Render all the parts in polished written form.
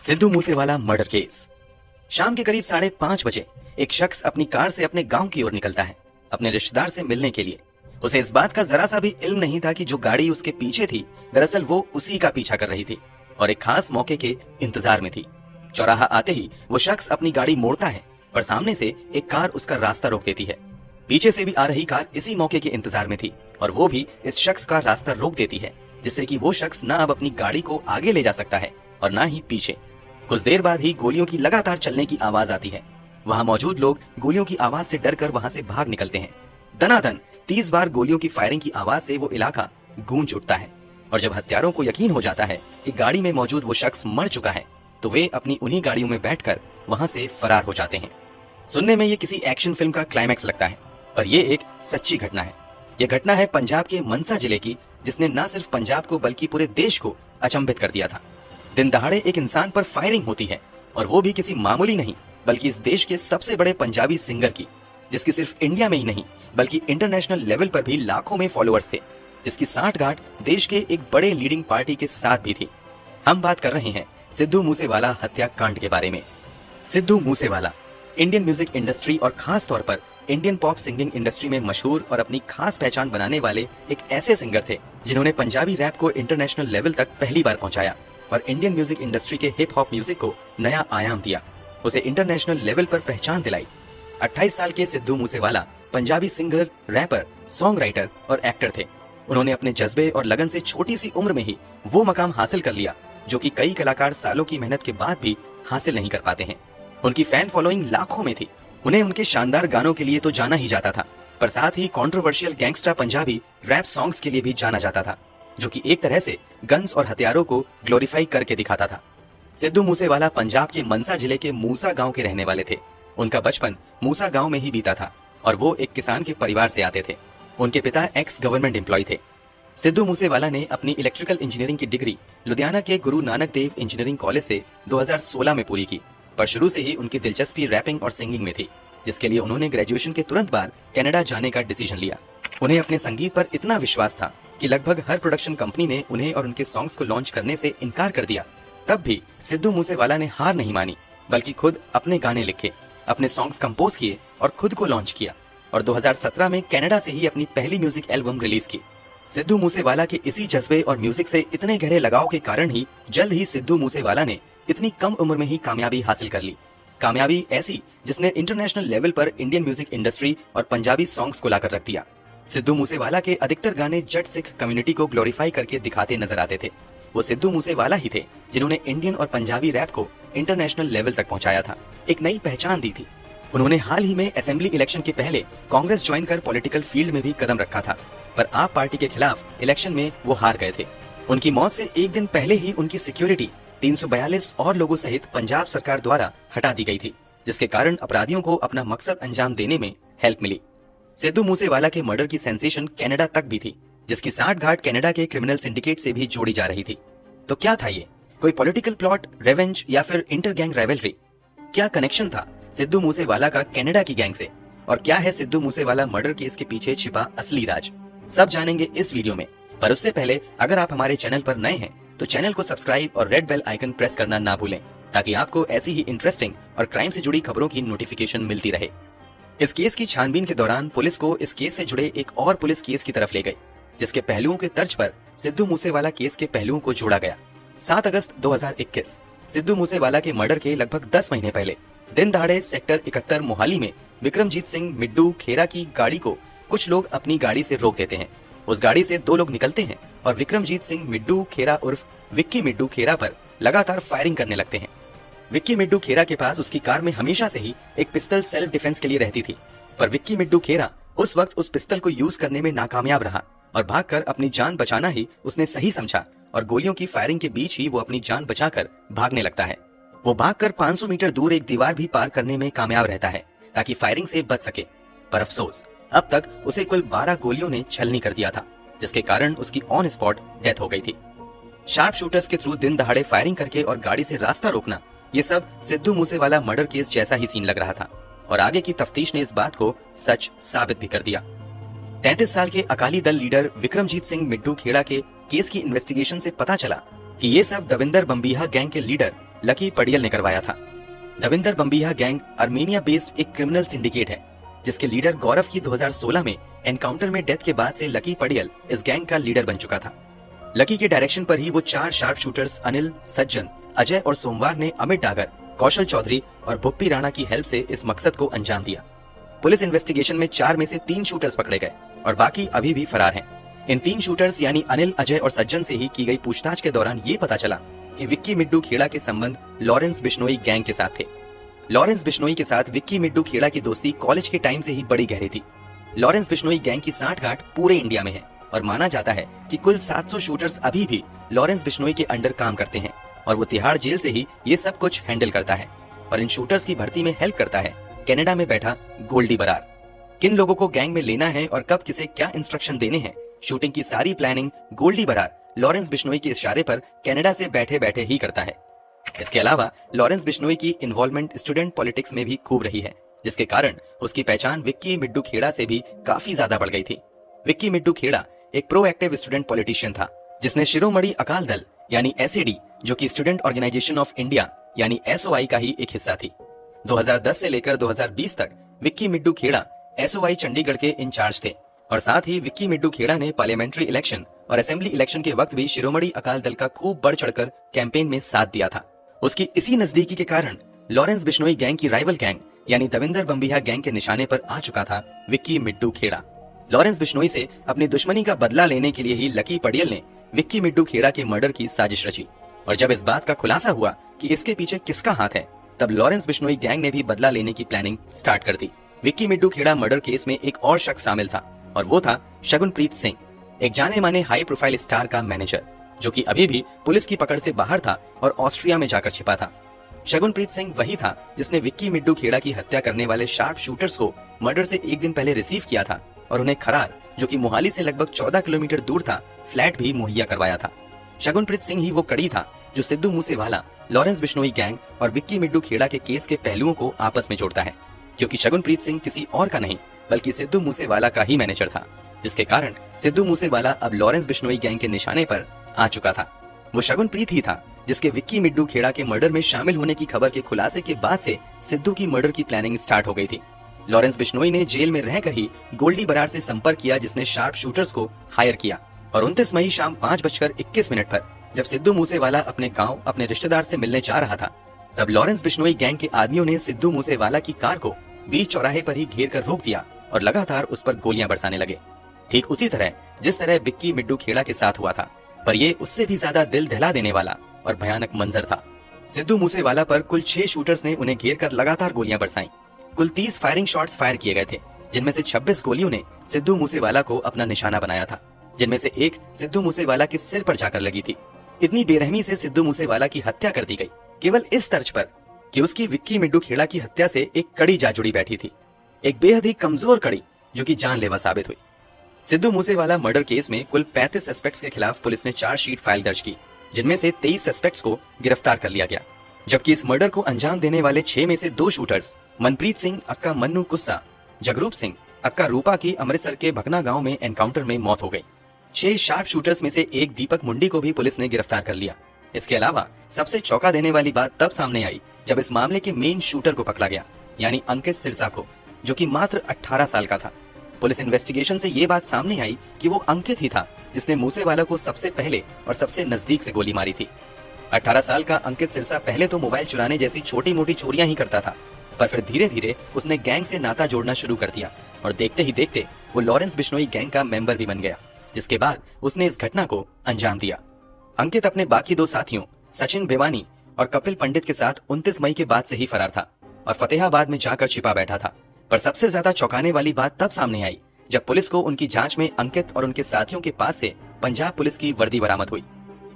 Sidhu Moosewala murder case. शाम के करीब 5:30 बजे एक शख्स अपनी कार से अपने गांव की ओर निकलता है अपने रिश्तेदार से मिलने के लिए। उसे इस बात का जरा सा भी इल्म नहीं था कि जो गाड़ी उसके पीछे थी दरअसल वो उसी का पीछा कर रही थी और एक खास मौके के इंतजार में थी। चौराहा आते ही वो शख्स अपनी गाड़ी मोड़ता है पर सामने से एक कार उसका रास्ता रोक देती है। पीछे से भी आ रही कार इसी मौके के इंतजार में थी और वो भी इस शख्स का रास्ता रोक देती है, जिससे कि वो शख्स ना अब अपनी गाड़ी को आगे ले जा सकता है और ना ही पीछे। कुछ देर बाद ही गोलियों की लगातार चलने की आवाज आती है। वहां मौजूद लोग गोलियों की आवाज से डरकर वहां से भाग निकलते हैं। दनादन 30 बार गोलियों की फायरिंग की आवाज से वो इलाका गूंज उठता है और जब हत्यारों को यकीन हो जाता है कि गाड़ी में मौजूद वो शख्स मर चुका है तो वे अपनी उन्हीं गाड़ियों में बैठकर वहां से फरार हो जाते हैं। सुनने में ये किसी एक्शन फिल्म का क्लाइमैक्स लगता है, पर यह एक सच्ची घटना है। यह घटना है पंजाब के मनसा जिले की, जिसने न सिर्फ पंजाब को बल्कि पूरे देश को अचंभित कर दिया था। दिन दहाड़े एक इंसान पर फायरिंग होती है और वो भी किसी मामूली नहीं बल्कि इस देश के सबसे बड़े पंजाबी सिंगर की, जिसकी सिर्फ इंडिया में ही नहीं बल्कि इंटरनेशनल लेवल पर भी लाखों में फॉलोअर्स थे, जिसकी सांठगांठ देश के एक बड़े लीडिंग पार्टी के साथ भी थी। हम बात कर रहे हैं सिद्धू मूसेवाला हत्याकांड के बारे में। Sidhu Moosewala Indian music industry और खास तौर पर इंडियन पॉप सिंगिंग इंडस्ट्री में मशहूर और अपनी खास पहचान बनाने वाले एक ऐसे सिंगर थे जिन्होंने पंजाबी रैप को इंटरनेशनल लेवल तक पहली बार पहुंचाया और इंडियन म्यूजिक इंडस्ट्री के हिप हॉप म्यूजिक को नया आयाम दिया, उसे इंटरनेशनल लेवल पर पहचान दिलाई। 28 साल के Sidhu Moosewala Punjabi singer, rapper, song writer और एक्टर थे। उन्होंने अपने जज्बे और लगन से छोटी सी उम्र में ही वो मकाम हासिल कर लिया जो कि कई कलाकार सालों की मेहनत के बाद भी हासिल नहीं कर पाते हैं। उनकी फैन फॉलोइंग लाखों में थी। उन्हें उनके शानदार गानों के लिए तो जाना ही जाता था, पर साथ ही controversial gangsta Punjabi rap songs के लिए भी जाना जाता था, जो कि एक तरह से गन्स और हथियारों को ग्लोरीफाई करके दिखाता था। सिद्धू मूसेवाला पंजाब के मनसा जिले के मूसा गांव के रहने वाले थे। उनका बचपन मूसा गांव में ही बीता था और वो एक किसान के परिवार से आते थे। उनके पिता एक्स गवर्नमेंट एम्प्लॉय थे। सिद्धू मूसेवाला ने अपनी इलेक्ट्रिकल इंजीनियरिंग की डिग्री लुधियाना के गुरु नानक देव इंजीनियरिंग कॉलेज से 2016 में पूरी की, पर शुरू से ही उनकी दिलचस्पी रैपिंग और सिंगिंग में थी, जिसके लिए उन्होंने ग्रेजुएशन के तुरंत बाद कनाडा जाने का डिसीजन लिया। उन्हें अपने संगीत पर इतना विश्वास था कि लगभग हर प्रोडक्शन कंपनी ने उन्हें और उनके सॉन्ग्स को लॉन्च करने से इनकार कर दिया। तब भी सिद्धू मूसेवाला ने हार नहीं मानी, बल्कि खुद अपने गाने लिखे, अपने सॉन्ग्स कंपोज किए और खुद को लॉन्च किया और 2017 में कनाडा से ही अपनी पहली म्यूजिक एल्बम रिलीज की। सिद्धू मूसेवाला के इसी जज्बे और म्यूजिक से इतने गहरे लगाव के कारण ही जल्द ही सिद्धू मूसेवाला ने इतनी कम उम्र में ही कामयाबी हासिल कर ली। कामयाबी ऐसी जिसने इंटरनेशनल लेवल पर इंडियन म्यूजिक इंडस्ट्री और पंजाबी सॉन्ग्स को लाकर रख दिया। सिद्धू मूसेवाला के अधिकतर गाने जट सिख कम्युनिटी को ग्लोरीफाई करके दिखाते नजर आते थे। वो सिद्धू मूसेवाला ही थे जिन्होंने इंडियन और पंजाबी रैप को इंटरनेशनल लेवल तक पहुंचाया था, एक नई पहचान दी थी। उन्होंने हाल ही में असेंबली इलेक्शन के पहले कांग्रेस ज्वाइन कर पॉलिटिकल फील्ड में भी कदम रखा था, पर आप पार्टी के खिलाफ इलेक्शन में वो हार गए थे। उनकी मौत से एक दिन पहले ही उनकी सिक्योरिटी 342 और लोगों सहित पंजाब सरकार द्वारा हटा दी गई थी, जिसके कारण अपराधियों को अपना मकसद अंजाम देने में हेल्प मिली। सिद्धू मूसेवाला के मर्डर की सेंसेशन कनाडा तक भी थी, जिसकी सांठगांठ कनाडा के क्रिमिनल सिंडिकेट से भी जोड़ी जा रही थी। तो क्या था ये? कोई पॉलिटिकल प्लॉट, रेवेंज या फिर इंटर गैंग राइवलरी? क्या कनेक्शन था सिद्धू मूसेवाला का कनाडा की गैंग से? और क्या है सिद्धू मूसेवाला मर्डर केस के पीछे छिपा असली राज? सब जानेंगे इस वीडियो में, पर उससे पहले अगर आप हमारे चैनल पर नए हैं तो चैनल को सब्सक्राइब और रेड बेल आइकन प्रेस करना ना भूलें, ताकि आपको ऐसी ही इंटरेस्टिंग और क्राइम से जुड़ी खबरों की नोटिफिकेशन मिलती रहे। इस केस की छानबीन के दौरान पुलिस को इस केस से जुड़े एक और पुलिस केस की तरफ ले गई, जिसके पहलुओं के तर्ज पर सिद्धू मूसेवाला केस के पहलुओं को जोड़ा गया। 7 अगस्त 2021 सिद्धू मूसेवाला के मर्डर के लगभग 10 महीने पहले दिन दहाड़े सेक्टर 71 मोहाली में विक्रमजीत सिंह मिड्डू खेरा की गाड़ी को कुछ लोग अपनी गाड़ी से रोक देते हैं। उस गाड़ी से 2 लोग निकलते हैं और विक्रमजीत सिंह मिड्डू खेरा उर्फ विक्की मिड्डू खेरा पर लगातार फायरिंग करने लगते हैं। विक्की मिड्डू खेरा के पास उसकी कार में हमेशा से ही एक पिस्तल सेल्फ डिफेंस के लिए रहती थी, पर विक्की मिड्डू खेरा उस वक्त उस पिस्तल को यूज करने में नाकामयाब रहा और भागकर अपनी जान बचाना ही उसने सही समझा और गोलियों की फायरिंग के बीच ही वो अपनी जान बचाकर भागने लगता है। वो भागकर 500 मीटर दूर एक दीवार भी पार करने में कामयाब रहता है ताकि फायरिंग से बच सके, पर अफसोस अब तक उसे कुल 12 गोलियों ने छलनी कर दिया था, जिसके कारण उसकी ऑन स्पॉट डेथ हो गई थी। शार्प शूटर्स के थ्रू दिन दहाड़े फायरिंग करके और गाड़ी से रास्ता रोकना, ये सब सिद्धू मूसेवाला मर्डर केस जैसा ही सीन लग रहा था और आगे की तफ्तीश ने इस बात को सच साबित भी कर दिया। 33 साल के अकाली दल लीडर विक्रमजीत सिंह मिड्डू खेड़ा के केस की इन्वेस्टिगेशन से पता चला कि ये सब दविंदर बम्बीहा गैंग के लीडर लकी पडियल ने करवाया था। दविंदर बम्बिया गैंग आर्मेनिया बेस्ड एक क्रिमिनल सिंडिकेट है, जिसके लीडर गौरव की 2016 में एनकाउंटर में डेथ के बाद से लकी पडियल इस गैंग का लीडर बन चुका था। लकी के डायरेक्शन पर ही वो 4 शार्प शूटर्स अनिल, सज्जन, अजय और सोमवार ने अमित डागर, कौशल चौधरी और भुप्पी राणा की हेल्प से इस मकसद को अंजाम दिया। पुलिस इन्वेस्टिगेशन में 4 में से 3 शूटर्स पकड़े गए और बाकी अभी भी फरार हैं। इन 3 शूटर्स यानी अनिल, अजय और सज्जन से ही की गई पूछताछ के दौरान ये पता चला कि विक्की मिड्डू खेड़ा के संबंध लॉरेंस बिश्नोई गैंग के साथ थे। लॉरेंस बिश्नोई के साथ विक्की मिड्डू खेड़ा की दोस्ती कॉलेज के टाइम से ही बड़ी गहरी थी। लॉरेंस बिश्नोई गैंग की सांठगांठ पूरे इंडिया में है और माना जाता है कि कुल 700 शूटर्स अभी भी लॉरेंस बिश्नोई के अंडर काम करते हैं और वो तिहाड़ जेल से ही ये सब कुछ हैंडल करता है। और इन शूटर्स की भर्ती में हेल्प करता है कनाडा में बैठा गोल्डी बरार। किन लोगों को गैंग में लेना है और कब किसे क्या इंस्ट्रक्शन देने हैं, शूटिंग की सारी प्लानिंग गोल्डी बरार लॉरेंस बिश्नोई के इशारे पर कनाडा से बैठे बैठे ही करता है। इसके अलावा लॉरेंस बिश्नोई की इन्वॉल्वमेंट स्टूडेंट पॉलिटिक्स में भी खूब रही है, जिसके कारण उसकी पहचान विक्की मिड्डू खेड़ा से भी काफी ज्यादा बढ़ गई थी। विक्की मिड्डू खेड़ा एक प्रोएक्टिव स्टूडेंट पॉलिटिशियन था, जिसने शिरोमणि अकाल दल यानी एसएडी, जो कि स्टूडेंट ऑर्गेनाइजेशन ऑफ इंडिया यानी एसओआई का ही एक हिस्सा थी। 2010 से लेकर 2020 तक विक्की मिड्डू खेड़ा एसओआई चंडीगढ़ के इंचार्ज थे और साथ ही विक्की मिड्डू खेड़ा ने पार्लियामेंट्री इलेक्शन और असेंबली इलेक्शन के वक्त भी शिरोमणि अकाल दल का खूब बढ़ चढ़कर कैंपेन में साथ दिया था। उसकी इसी नजदीकी के कारण लॉरेंस बिश्नोई गैंग की राइवल गैंग यानी दविंदर बम्बिया गैंग के निशाने पर आ चुका था विक्की मिड्डू खेड़ा। लॉरेंस बिश्नोई से अपनी दुश्मनी का बदला लेने के लिए ही लकी पडियल ने विक्की मिड्डू खेड़ा के मर्डर की साजिश रची और जब इस बात का खुलासा हुआ कि इसके पीछे किसका हाथ है, तब लॉरेंस बिश्नोई गैंग ने भी बदला लेने की प्लानिंग स्टार्ट कर दी। विक्की मिड्डू खेड़ा मर्डर केस में एक और शख्स शामिल था और वो था शगुनप्रीत सिंह, एक जाने माने हाई प्रोफाइल स्टार का मैनेजर, जो कि अभी भी पुलिस की पकड़ से बाहर था और ऑस्ट्रिया में जाकर छिपा था। शगुनप्रीत सिंह वही था जिसने विक्की मिड्डू खेड़ा की हत्या करने वाले शार्प शूटर्स को मर्डर से एक दिन पहले रिसीव किया था और उन्हें खरार, जो कि मोहाली से लगभग 14 किलोमीटर दूर था, फ्लैट भी मुहैया करवाया था। शगुनप्रीत सिंह ही वो कड़ी था जो सिद्धू मूसेवाला, लॉरेंस बिश्नोई गैंग और विक्की मिड्डू खेड़ा के केस के पहलुओं को आपस में जोड़ता है, क्योंकि शगुनप्रीत सिंह किसी और का नहीं बल्कि सिद्धू मूसेवाला का ही मैनेजर था, जिसके कारण सिद्धू मूसेवाला अब लॉरेंस बिश्नोई गैंग के निशाने पर आ चुका था। वो शगुनप्रीत ही था जिसके विक्की मिड्डू खेड़ा के मर्डर में शामिल होने की खबर के खुलासे के बाद से सिद्धू की मर्डर की प्लानिंग स्टार्ट हो गई थी। लॉरेंस बिश्नोई ने जेल में रहकर ही गोल्डी बरार से संपर्क किया, जिसने शार्प शूटर्स को हायर किया और 29 मई शाम 5:21 पर जब सिद्धू मूसेवाला अपने गांव अपने रिश्तेदार से मिलने जा रहा था, तब लॉरेंस बिश्नोई गैंग के आदमियों ने सिद्धू मूसेवाला की कार को बीच चौराहे पर ही घेर कर रोक दिया और लगातार उस पर गोलियां बरसाने लगे, ठीक उसी तरह जिस तरह विक्की मिड्डू खेड़ा के साथ हुआ था। पर ये उससे भी ज्यादा दिल दहला देने वाला और भयानक मंजर था। सिद्धू मूसेवाला पर कुल 6 शूटर्स ने उन्हें घेर कर लगातार गोलियां बरसाई। कुल 30 फायरिंग शॉट्स फायर किए गए थे, जिनमें से 26 गोलियों ने सिद्धू मूसेवाला को अपना निशाना बनाया था, जिनमें से एक सिद्धू मूसेवाला के सिर पर जाकर लगी थी। इतनी बेरहमी से सिद्धू मूसेवाला की हत्या कर दी गई, केवल इस तर्ज पर कि उसकी विक्की मिड्डू खेड़ा की हत्या से एक कड़ी जा जुड़ी बैठी थी, एक बेहद ही कमजोर कड़ी जो कि जानलेवा साबित हुई। सिद्धू मूसेवाला मर्डर केस में कुल 35 सस्पेक्ट्स के खिलाफ पुलिस ने चार्जशीट फाइल दर्ज की, जिनमें से 23 सस्पेक्ट्स को गिरफ्तार कर लिया गया, जबकि इस मर्डर को अंजाम देने वाले 6 में से 2 शूटर्स मनप्रीत सिंह अक्का मन्नू कुस्सा, जगरूप सिंह अक्का रूपा की अमृतसर के भकना गांव में एनकाउंटर में मौत हो गई। 6 शार्प शूटर्स में से एक दीपक मुंडी को भी पुलिस ने गिरफ्तार कर लिया। इसके अलावा सबसे चौंका देने वाली बात तब सामने आई जब इस मामले के मेन शूटर को पकड़ा गया, यानी अंकित सिरसा को, जो कि मात्र 18 साल का था। पुलिस इन्वेस्टिगेशन से ये बात सामने आई कि वो अंकित ही था जिसने मूसेवाला को सबसे पहले और सबसे नजदीक से गोली मारी थी। 18 साल का अंकित सिरसा पहले तो मोबाइल चुराने जैसी छोटी मोटी चोरियां ही करता था, पर फिर धीरे धीरे उसने गैंग से नाता जोड़ना शुरू कर दिया और देखते ही देखते वो लॉरेंस बिश्नोई गैंग का मेंबर भी बन गया, जिसके बाद उसने इस घटना को अंजाम दिया। अंकित अपने बाकी 2 साथियों सचिन बेवानी और कपिल पंडित के साथ 29 मई के बाद से ही फरार था और फतेहाबाद में जाकर छिपा बैठा था। पर सबसे ज्यादा चौंकाने वाली बात तब सामने आई जब पुलिस को उनकी जांच में अंकित और उनके साथियों के पास से पंजाब पुलिस की वर्दी बरामद हुई।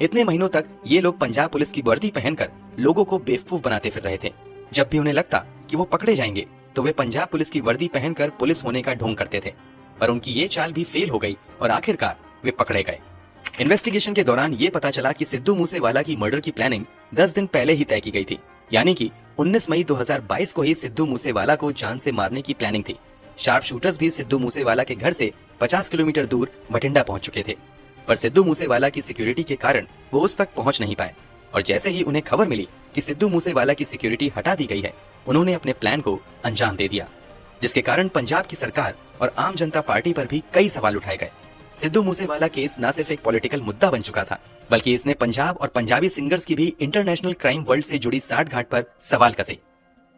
इतने महीनों तक ये लोग पंजाब पुलिस की वर्दी पहनकर लोगों को बेवकूफ बनाते फिर रहे थे। जब भी उन्हें लगता कि वो पकड़े जाएंगे तो वे पंजाब पुलिस की वर्दी पहनकर पुलिस होने का ढोंग करते थे, पर उनकी ये चाल भी फेल हो गई और आखिरकार वे पकड़े गए। इन्वेस्टिगेशन के दौरान ये पता चला कि सिद्धू मूसेवाला की मर्डर की प्लानिंग 10 दिन पहले ही तय की गई थी, यानी कि 19 मई 2022 को ही सिद्धू मूसेवाला को जान से मारने की प्लानिंग थी। शार्प शूटर्स भी सिद्धू मूसेवाला के घर से 50 किलोमीटर दूर बठिंडा पहुंच चुके थे, पर सिद्धू मूसेवाला की सिक्योरिटी के कारण वो उस तक पहुंच नहीं पाए और जैसे ही उन्हें खबर मिली कि सिद्धू मूसेवाला की सिक्योरिटी हटा दी गई है, उन्होंने अपने प्लान को अंजाम दे दिया, जिसके कारण पंजाब की सरकार और आम जनता पार्टी पर भी कई सवाल उठाए गए। सिद्धू मूसेवाला केस न सिर्फ एक पॉलिटिकल मुद्दा बन चुका था, बल्कि इसने पंजाब और पंजाबी सिंगर्स की भी इंटरनेशनल क्राइम वर्ल्ड से जुड़ी साठगांठ पर सवाल कसे।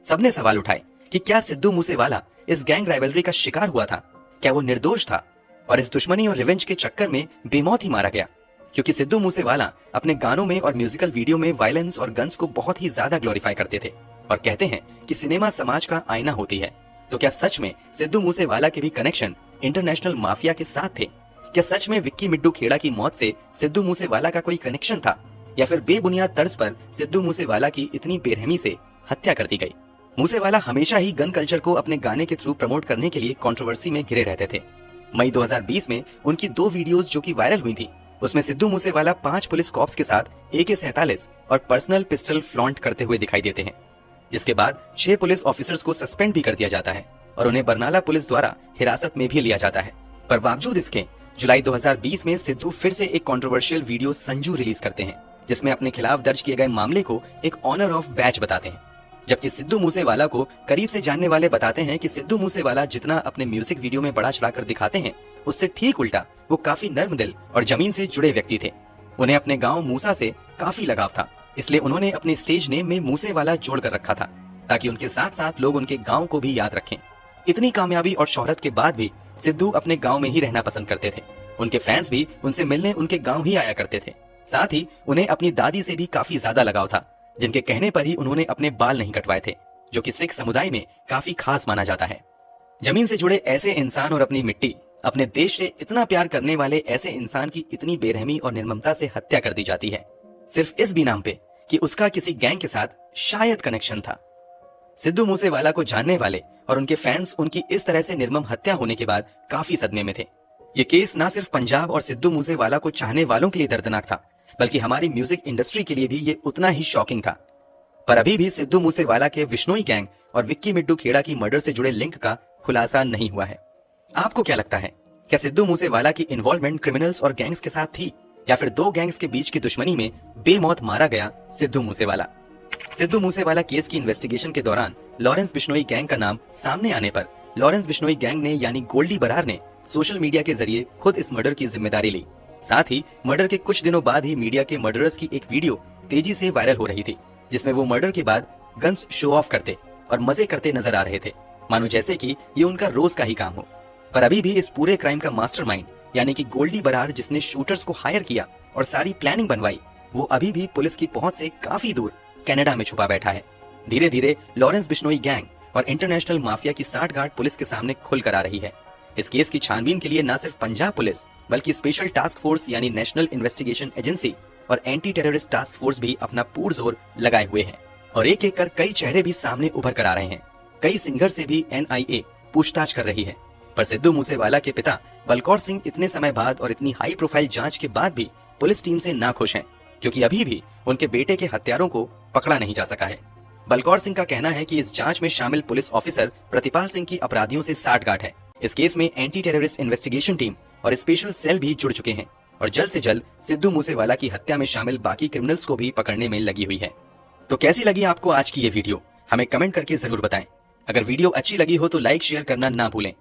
सबने सवाल उठाए कि क्या सिद्धू मूसेवाला इस गैंग राइवलरी का शिकार हुआ था, क्या वो निर्दोष था और इस दुश्मनी और रिवेंज के चक्कर में बेमौत ही मारा गया। क्योंकि सिद्धू मूसेवाला अपने गानों में और म्यूजिकल वीडियो में वायलेंस और गन्स को बहुत ही ज्यादा ग्लोरीफाई करते थे और कहते हैं कि सिनेमा समाज का आईना होती है। तो क्या सच में सिद्धू मूसेवाला के भी कनेक्शन इंटरनेशनल माफिया के साथ थे? क्या सच में विक्की मिड्डू खेड़ा की मौत से सिद्धू मूसेवाला का कोई कनेक्शन था, या फिर बेबुनियाद तर्ज पर सिद्धू मूसेवाला की इतनी बेरहमी से हत्या कर दी गई? मूसेवाला हमेशा ही गन कल्चर को अपने गाने के थ्रू प्रमोट करने के लिए कंट्रोवर्सी में घिरे रहते थे। मई 2020 में उनकी 2 वीडियोस जो कि वायरल हुई थी, उसमें सिद्धू मूसेवाला 5 पुलिस कॉप्स के साथ AK-47 और पर्सनल पिस्टल फ्लॉन्ट करते हुए दिखाई देते हैं, जिसके बाद 6 पुलिस ऑफिसर्स को सस्पेंड भी कर दिया जाता है और उन्हें बरनाला पुलिस द्वारा हिरासत में भी लिया जाता है। पर बावजूद इसके जुलाई 2020 में सिद्धू फिर से एक कंट्रोवर्शियल वीडियो संजू रिलीज करते हैं, जिसमें अपने खिलाफ दर्ज किए गए मामले को एक ऑनर ऑफ बैच बताते हैं। जबकि सिद्धू मूसेवाला को करीब से जानने वाले बताते हैं कि सिद्धू मूसेवाला जितना अपने म्यूजिक वीडियो में बड़ा चढ़ाकर दिखाते हैं, उससे ठीक उल्टा वो काफी नर्म दिल और जमीन से जुड़े व्यक्ति थे। उन्हें अपने गांव मूसा से काफी लगाव था, इसलिए उन्होंने अपने स्टेज नेम में मूसेवाला जोड़कर रखा था, ताकि उनके साथ साथ लोग उनके गांव को भी याद रखें। इतनी कामयाबी और शोहरत के बाद भी सिद्धू अपने गांव में ही रहना पसंद करते थे। उनके फैंस भी उनसे मिलने उनके गांव ही आया करते थे। साथ ही उन्हें अपनी दादी से भी काफी ज्यादा लगाव था, जिनके कहने पर ही उन्होंने अपने बाल नहीं कटवाए थे, जो कि सिख समुदाय में काफी खास माना जाता है। जमीन से जुड़े ऐसे इंसान और अपनी मिट्टी, अपने देश से इतना प्यार करने वाले ऐसे इंसान की इतनी बेरहमी और निर्ममता से हत्या कर दी जाती है, सिर्फ इस बिनाम पे कि उसका किसी गैंग के साथ शायद कनेक्शन था। सिद्धू मूसेवाला को जानने वाले और उनके फैंस उनकी इस तरह से निर्मम हत्या होने के बाद काफी सदमे में थे। ये केस न सिर्फ पंजाब और सिद्धू मूसेवाला को चाहने वालों के लिए दर्दनाक था, बल्कि हमारी म्यूजिक इंडस्ट्री के लिए भी ये उतना ही शॉकिंग था। पर अभी भी सिद्धू मूसेवाला के विश्नोई गैंग और विक्की मिड्डू खेड़ा की मर्डर से जुड़े लिंक का खुलासा नहीं हुआ है। आपको क्या लगता है, क्या सिद्धू मूसेवाला की इन्वॉल्वमेंट क्रिमिनल्स और गैंग्स के साथ थी, या फिर 2 गैंग्स के बीच की दुश्मनी में बेमौत मारा गया सिद्धू मूसेवाला? सिद्धू मूसेवाला केस की इन्वेस्टिगेशन के दौरान लॉरेंस बिश्नोई गैंग का नाम सामने आने पर लॉरेंस बिश्नोई गैंग ने यानी गोल्डी बरार ने सोशल मीडिया के जरिए खुद इस मर्डर की जिम्मेदारी ली। साथ ही मर्डर के कुछ दिनों बाद ही मीडिया के मर्डरर्स की एक वीडियो तेजी से वायरल हो रही थी, जिसमें वो मर्डर के बाद गन्स शो ऑफ करते और मजे करते नजर आ रहे थे, मानो जैसे कि ये उनका रोज का ही काम हो। पर अभी भी इस पूरे क्राइम का मास्टरमाइंड यानी कि गोल्डी बरार, जिसने शूटर्स को हायर किया और सारी प्लानिंग बनवाई, वो अभी भी पुलिस की पहुंच से काफी दूर कनाडा में छुपा बैठा है। धीरे धीरे लॉरेंस बिश्नोई गैंग और इंटरनेशनल माफिया की साठगांठ पुलिस के सामने खुल कर आ रही है। इस केस की छानबीन के लिए न सिर्फ पंजाब पुलिस, बल्कि स्पेशल टास्क फोर्स यानी नेशनल इन्वेस्टिगेशन एजेंसी और एंटी टेररिस्ट टास्क फोर्स भी अपना पुरजोर लगाए हुए हैं और एक एक कर कई चेहरे भी सामने उभर कर आ रहे हैं। कई सिंगर से भी NIA पूछताछ कर रही है। पर सिद्धू मूसेवाला के पिता बलकौर सिंह इतने समय बाद और इतनी हाई प्रोफाइल जांच के बाद भी पुलिस टीम से नाखुश हैं, क्योंकि अभी भी उनके बेटे के हत्यारों को पकड़ा नहीं जा सका है। बलकौर सिंह का कहना है कि इस जांच में शामिल पुलिस ऑफिसर प्रतिपाल सिंह की अपराधियों से साठगांठ है। इस केस में एंटी टेररिस्ट इन्वेस्टिगेशन टीम और स्पेशल सेल भी जुड़ चुके हैं और जल्द से जल्द सिद्धू मूसेवाला की हत्या में शामिल बाकी क्रिमिनल्स को भी पकड़ने में लगी हुई है। तो कैसी लगी आपको आज की ये वीडियो, हमें कमेंट करके जरूर बताएं। अगर वीडियो अच्छी लगी हो तो लाइक शेयर करना ना भूलें।